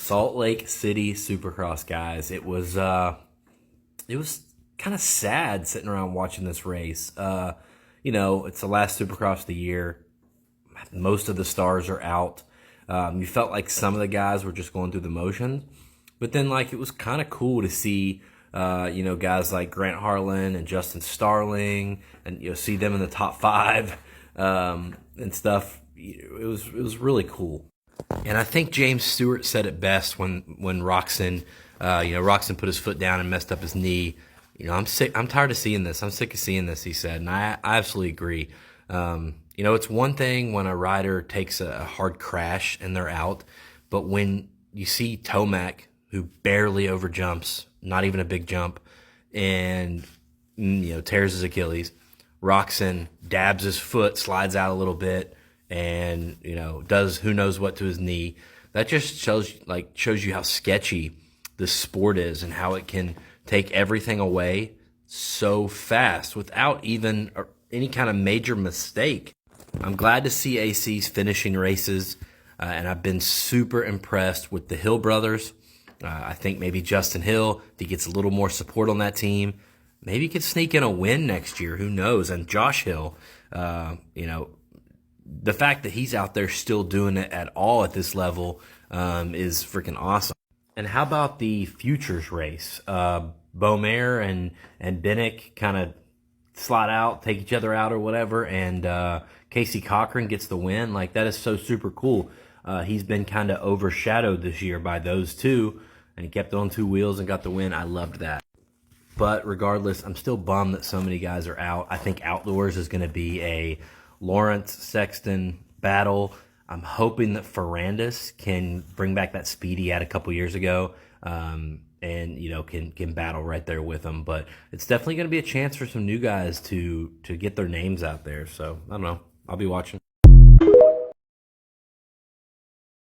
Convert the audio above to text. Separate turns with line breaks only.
Salt Lake City Supercross, guys. It was kind of sad sitting around watching this race. It's the last Supercross of the year. Most of the stars are out. You felt like some of the guys were just going through the motions, but then it was kind of cool to see guys like Grant Harlan and Justin Starling, and see them in the top five and stuff. It was really cool. And I think James Stewart said it best when Roxon, Roxon put his foot down and messed up his knee. I'm sick. I'm tired of seeing this. I'm sick of seeing this, he said. And I absolutely agree. It's one thing when a rider takes a hard crash and they're out, but when you see Tomac, who barely overjumps, not even a big jump, and tears his Achilles, Roxon dabs his foot, slides out a little bit, and does who knows what to his knee. That just shows you how sketchy this sport is and how it can take everything away so fast without even any kind of major mistake. I'm glad to see AC's finishing races, and I've been super impressed with the Hill brothers. I think maybe Justin Hill, if he gets a little more support on that team, maybe he could sneak in a win next year. Who knows? And Josh Hill, the fact that he's out there still doing it at all at this level is freaking awesome. And how about the Futures race? Beaumare and Bennick kind of slot out, take each other out or whatever, and Casey Cochran gets the win. That is so super cool. He's been kind of overshadowed this year by those two, and he kept it on two wheels and got the win. I loved that. But regardless, I'm still bummed that so many guys are out. I think outdoors is going to be a Lawrence Sexton battle. I'm hoping that Ferrandis can bring back that speed he had a couple years ago, and can battle right there with him. But it's definitely going to be a chance for some new guys to get their names out there. So I don't know. I'll be watching.